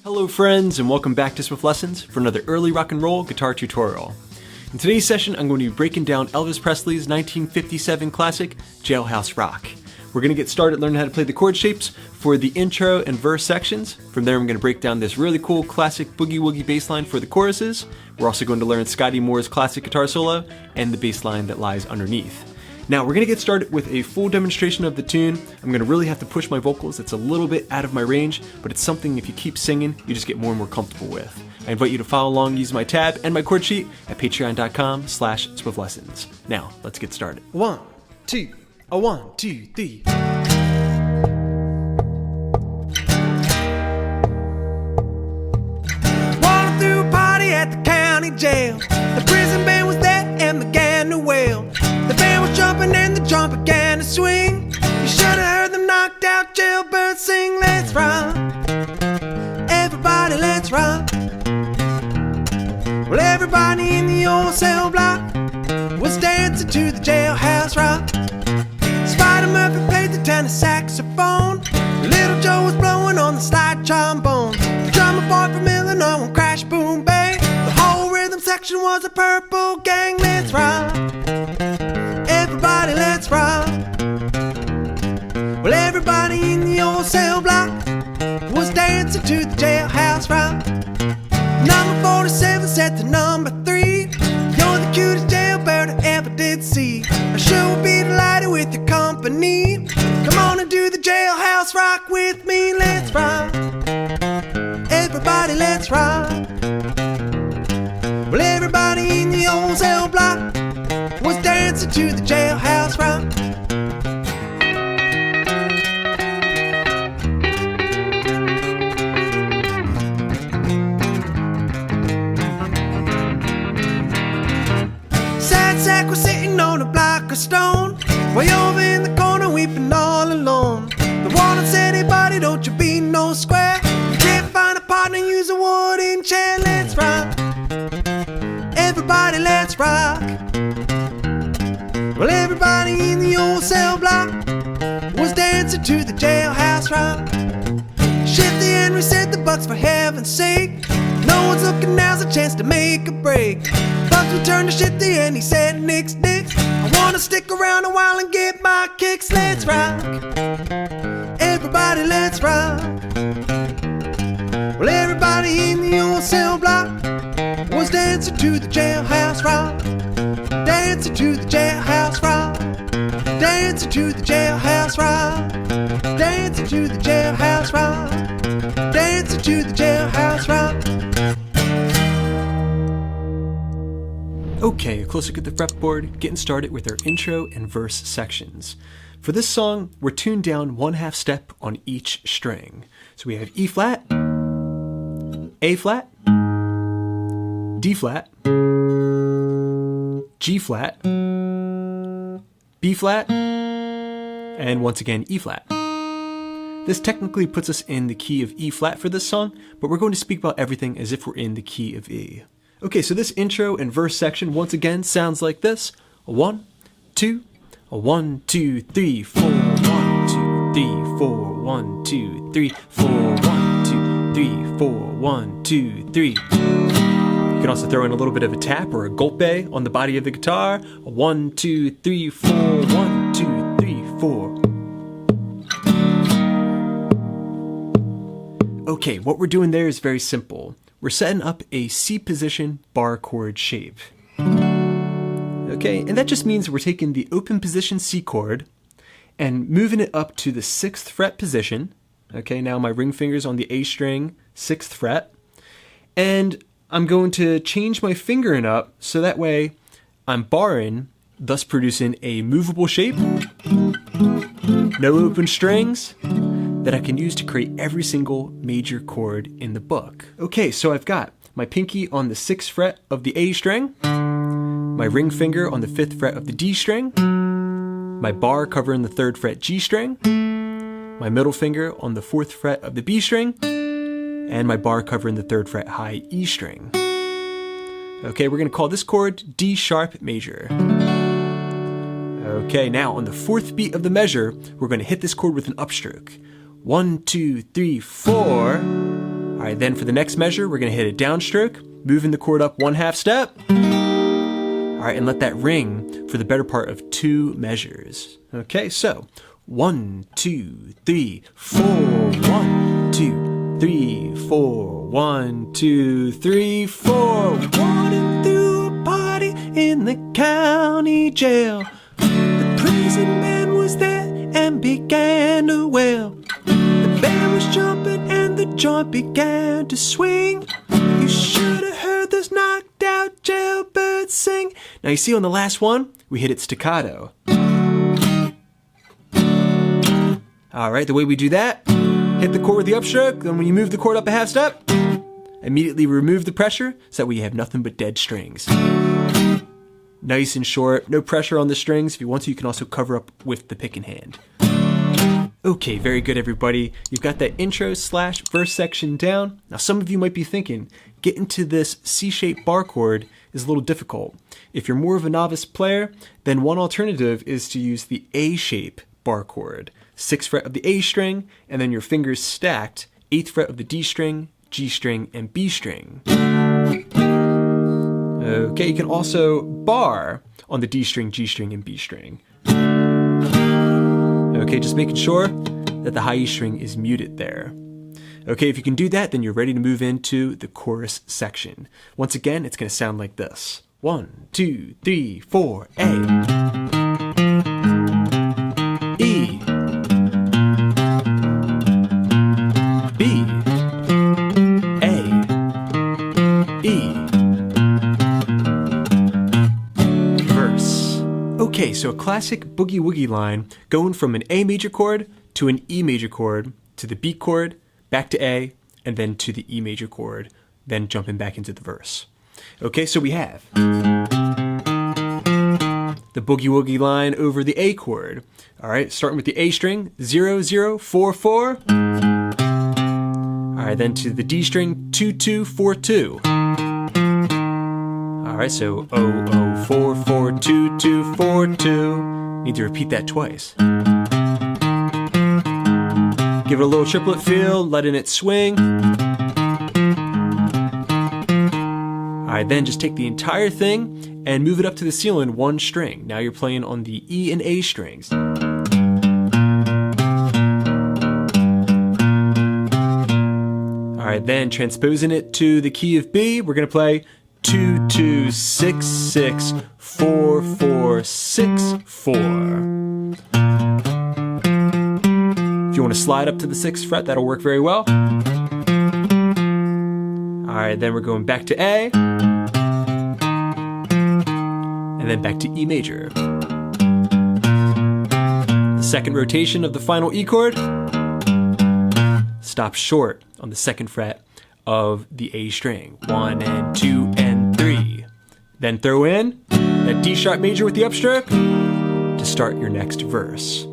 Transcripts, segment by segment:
Hello friends, and welcome back to Swift Lessons for another early rock and roll guitar tutorial. In today's session, I'm going to be breaking down Elvis Presley's 1957 classic, Jailhouse Rock. We're going to get started learning how to play the chord shapes for the intro and verse sections. From there, I'm going to break down this really cool classic boogie-woogie bass line for the choruses. We're also going to learn Scotty Moore's classic guitar solo and the bass line that lies underneath. Now we're going to get started with a full demonstration of the tune. I'm going to really have to push my vocals. It's a little bit out of my range, but it's something if you keep singing, you just get more and more comfortable with. I invite you to follow along using my tab and my chord sheet at patreon.com/swiftlessons. Now, let's get started. 1, 2, 1, 2, 3. Walking through a party at the county jail. The prison band was there and began to wail. The band was jumping and the drum began to swing. You should have heard them knocked out jailbirds sing. Let's rock, everybody, let's rock. Well, everybody in the old cell block was dancing to the Jailhouse Rock. Spider Murphy played the tenor saxophone. Little Joe was blowing on the slide trombone. The drummer boy from Illinois went crash, boom, bang. The whole rhythm section was a purple gang. Let's rock, everybody, let's rock. Well, everybody in the old cell block was dancing to the Jailhouse Rock. Number 47 said to number 3, you're the cutest jailbird I ever did see. I sure would be delighted with your company. Come on and do the Jailhouse Rock with me. Let's rock, everybody, let's rock. Well, everybody in the old cell block was dancing to the Jailhouse Rock. Sad sack was sitting on a block of stone, way over in the corner weeping all alone. The warden said, hey buddy, don't you be no square. You can't find a partner, use a wooden chair. Let's rock, everybody, let's rock. Well, everybody in the old cell block was dancing to the Jailhouse Rock. Shifty Henry said the Bucks, for heaven's sake, no one's looking, now's a chance to make a break. Bucks returned to Shifty and he said, Nix, Nix, I wanna stick around a while and get my kicks. Let's rock, everybody, let's rock. Well, everybody in the old cell block was dancing to the Jailhouse Rock. Dancing to the Jailhouse Rock. Dancing to the Jailhouse Rock. Dancing to the Jailhouse Rock. Dancing to the Jailhouse Rock. Okay, a close look at the fretboard, getting started with our intro and verse sections. For this song, we're tuned down 1/2 step on each string. So we have E flat, A flat, D flat, G flat, B flat, and once again E flat. This technically puts us in the key of E flat for this song, but we're going to speak about everything as if we're in the key of E. Okay, so this intro and verse section once again sounds like this. 1, 2, 1, 2, 3, 4, 1, 2, 3, 4, 1, 2, 3, 4, 1, 2, 3, 4, 1, 2, 3. You can also throw in a little bit of a tap or a golpe on the body of the guitar. 1, 2, 3, 4, 1, 2, 3, 4. Okay, what we're doing there is very simple. We're setting up a C position bar chord shape. Okay, and that just means we're taking the open position C chord and moving it up to the 6th fret position. Okay, now my ring finger's on the A string, 6th fret. And I'm going to change my fingering up so that way I'm barring, thus producing a movable shape, no open strings, that I can use to create every single major chord in the book. Okay, so I've got my pinky on the 6th fret of the A string, my ring finger on the 5th fret of the D string, my bar covering the 3rd fret G string, my middle finger on the 4th fret of the B string, and my bar covering the 3rd fret high E string. Okay, we're gonna call this chord D sharp major. Okay, now on the 4th beat of the measure, we're gonna hit this chord with an upstroke. 1, 2, 3, 4. All right, then for the next measure, we're gonna hit a downstroke, moving the chord up 1/2 step. All right, and let that ring for the better part of 2 measures. Okay, so 1, 2, 3, 4, 1, 2, 3, 4, 1, 2, 3, 4. Walking through a party in the county jail. The prison man was there and began to wail. The band was jumping and the joint began to swing. You should have heard those knocked out jailbirds sing. Now you see on the last one, we hit it staccato. All right, the way we do that, hit the chord with the upstroke, then when you move the chord up a 1/2 step, immediately remove the pressure so that we have nothing but dead strings. Nice and short, no pressure on the strings. If you want to, you can also cover up with the pick and hand. Okay, very good everybody. You've got that intro/verse section down. Now some of you might be thinking, getting to this C-shaped bar chord is a little difficult. If you're more of a novice player, then one alternative is to use the A-shape bar chord. 6th fret of the A string, and then your fingers stacked, 8th fret of the D string, G string, and B string. Okay, you can also bar on the D string, G string, and B string. Okay, just making sure that the high E string is muted there. Okay, if you can do that, then you're ready to move into the chorus section. Once again, it's going to sound like this. 1, 2, 3, 4, A. E. B. A. E. Verse. Okay, so a classic boogie-woogie line going from an A major chord to an E major chord to the B chord, back to A, and then to the E major chord, then jumping back into the verse. Okay, so we have the boogie-woogie line over the A chord. All right, starting with the A string, 0, 0, 4, 4. All right, then to the D string, 2, 2, 4, 2. All right, so 0, 0, 4, 4, 2, 2, 4, 2. Need to repeat that twice. Give it a little triplet feel, letting it swing. All right, then just take the entire thing and move it up to the ceiling 1 string. Now you're playing on the E and A strings. All right, then transposing it to the key of B, we're gonna play 2, 2, 6, 6, 4, 4, 6, 4. If you want to slide up to the 6th fret, that'll work very well. All right, then we're going back to A, and then back to E major. The second rotation of the final E chord stops short on the 2nd fret of the A string. 1 and 2 and 3. Then throw in that D sharp major with the upstroke to start your next verse.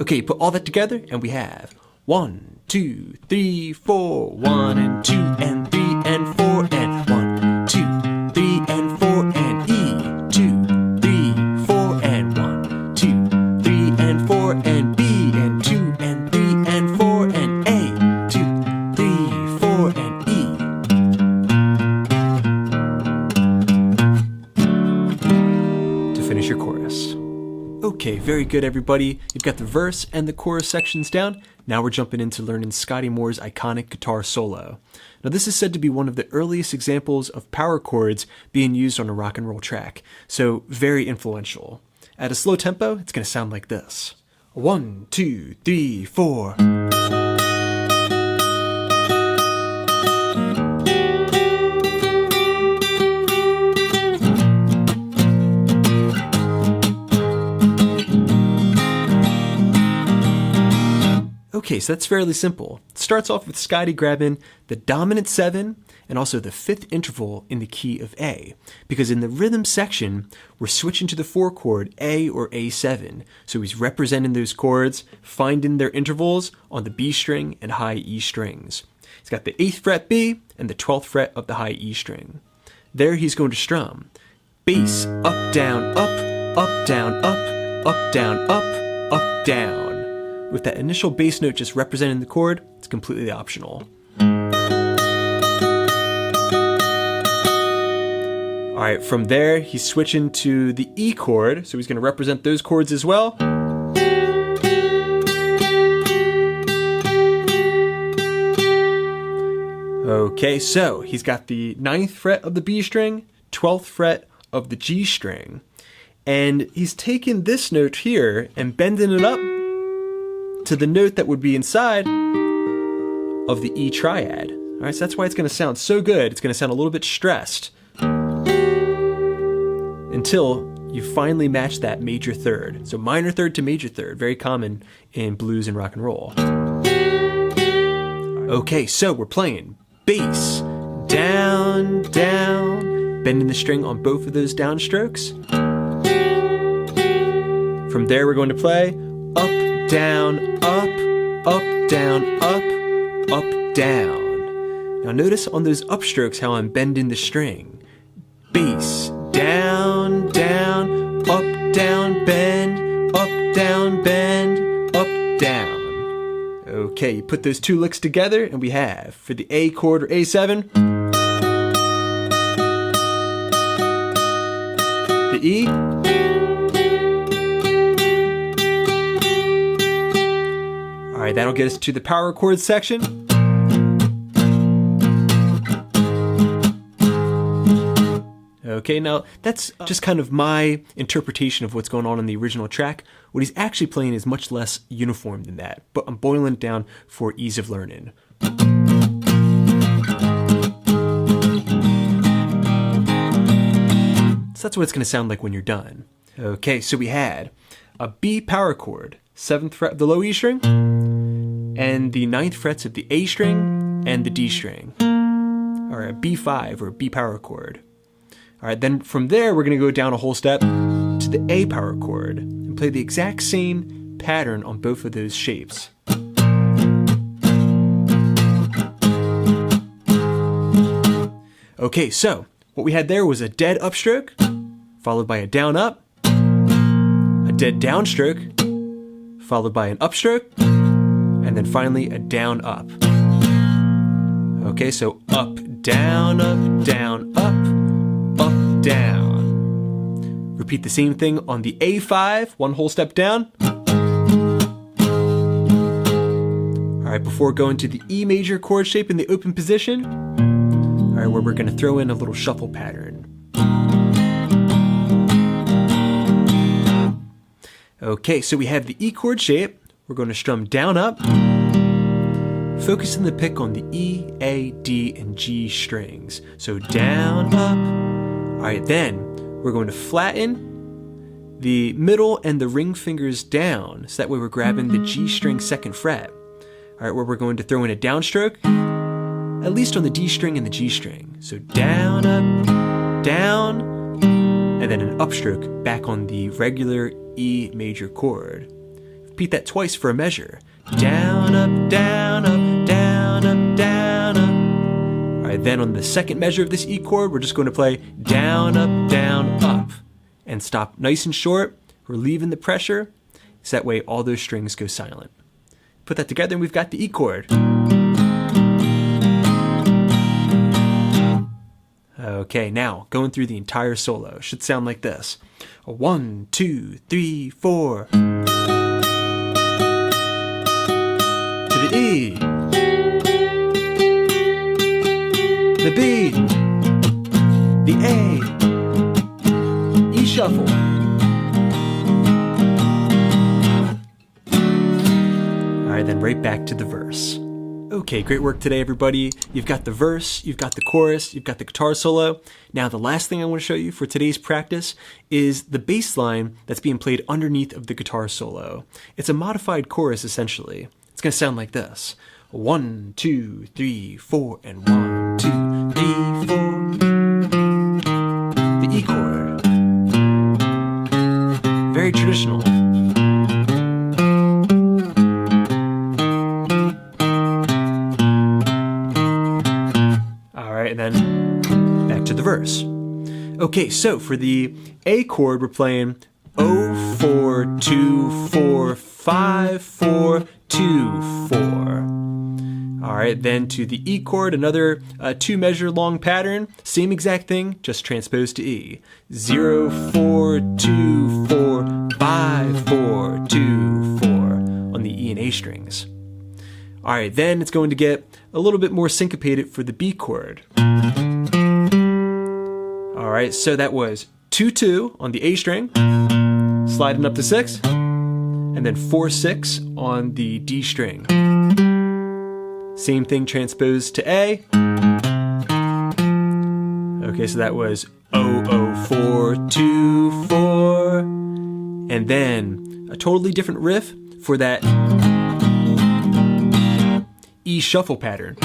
Okay, put all that together and we have 1, 2, 3, 4, 1 and 2 and 3 and 4 and 1, 2, 3 and 4 and E, 2, 3, 4 and 1, 2, 3 and 4 and B and 2 and 3 and 4 and A, 2, 3, 4 and E. To finish your chorus. Okay, very good everybody. You've got the verse and the chorus sections down. Now we're jumping into learning Scotty Moore's iconic guitar solo. Now this is said to be one of the earliest examples of power chords being used on a rock and roll track, so very influential. At a slow tempo, it's going to sound like this. 1, 2, 3, 4. Okay, so that's fairly simple. It starts off with Scotty grabbing the dominant 7 and also the 5th interval in the key of A, because in the rhythm section, we're switching to the 4 chord A or A7. So he's representing those chords, finding their intervals on the B string and high E strings. He's got the 8th fret B and the 12th fret of the high E string. There he's going to strum bass, up, down, up, up, down, up, up, down, up, down. With that initial bass note just representing the chord, it's completely optional. right, from there, he's switching to the E chord, so he's going to represent those chords as well. Okay, so he's got the 9th fret of the B string, 12th fret of the G string, and he's taken this note here and bending it up to the note that would be inside of the E triad. All right, so that's why it's going to sound so good. It's going to sound a little bit stressed until you finally match that major third. So minor third to major third, very common in blues and rock and roll. Okay, so we're playing bass, down, down, bending the string on both of those downstrokes. From there, we're going to play up, down, down, up, down. Now notice on those upstrokes how I'm bending the string. Bass, down, down, bend, up, down, bend, up, down. Okay, you put those two licks together and we have, for the A chord or A7, the E, alright, that'll get us to the power chords section. Okay, now that's just kind of my interpretation of what's going on in the original track. What he's actually playing is much less uniform than that, but I'm boiling it down for ease of learning. So that's what it's going to sound like when you're done. Okay, so we had a B power chord, 7th fret of the low E string, and the 9th frets of the A string and the D string, or a B5 or a B power chord. All right, then from there, we're going to go down a whole step to the A power chord and play the exact same pattern on both of those shapes. Okay, so what we had there was a dead upstroke, followed by a down up, a dead downstroke, followed by an upstroke, and then finally a down up. Okay, so up, down, up, down. Repeat the same thing on the A5, one whole step down. All right, before going to the E major chord shape in the open position, all right, where we're going to throw in a little shuffle pattern. Okay, so we have the E chord shape. We're going to strum down up, focusing the pick on the E, A, D, and G strings. So down, up. All right, then we're going to flatten the middle and the ring fingers down, so that way we're grabbing the G string 2nd fret. All right, where we're going to throw in a downstroke, at least on the D string and the G string. So down, up, down, and then an upstroke back on the regular E major chord. Repeat that twice for a measure. Down, up, down, up, down, up, down, up. All right, then on the 2nd measure of this E chord, we're just going to play down, up, and stop nice and short, relieving the pressure, so that way all those strings go silent. Put that together and we've got the E chord. Okay, now going through the entire solo. Should sound like this. 1, 2, 3, 4. To the E. The B, the A, E shuffle. All right, then right back to the verse. Okay, great work today, everybody. You've got the verse, you've got the chorus, you've got the guitar solo. Now, the last thing I want to show you for today's practice is the bass line that's being played underneath of the guitar solo. It's a modified chorus, essentially. It's going to sound like this. 1, 2, 3, 4, and 1, 2, 3, 4. The E chord. Very traditional. All right, and then back to the verse. Okay, so for the A chord, we're playing 0, 4, 2, 4, 5, 4, 2, 4. All right, then to the E chord, another 2-measure long pattern. Same exact thing, just transposed to E. 0, 4, 2, 4, 5, 4, 2, 4 on the E and A strings. All right, then it's going to get a little bit more syncopated for the B chord. All right, so that was 2, 2 on the A string, sliding up to 6, and then 4, 6 on the D string. Same thing transposed to A. Okay, so that was 0, 0, 4, 2, 4. And then a totally different riff for that E shuffle pattern.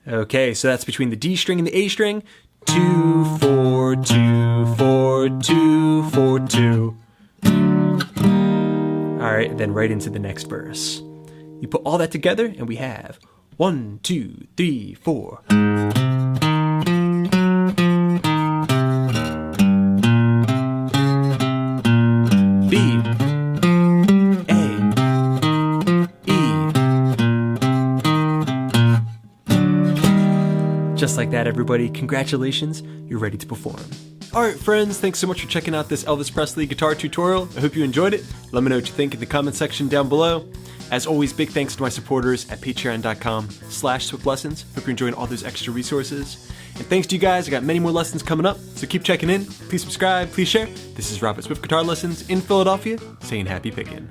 Okay, so that's between the D string and the A string. 2, 4, 2, 4, 2, 4, 2. All right, then right into the next verse. You put all that together and we have 1, 2, 3, 4. B, A, E. Just like that, everybody. Congratulations, you're ready to perform. Alright friends, thanks so much for checking out this Elvis Presley guitar tutorial. I hope you enjoyed it. Let me know what you think in the comment section down below. As always, big thanks to my supporters at patreon.com/swiftlessons. Hope you're enjoying all those extra resources. And thanks to you guys, I got many more lessons coming up, so keep checking in. Please subscribe, please share. This is Rob at Swift Guitar Lessons in Philadelphia, saying happy picking.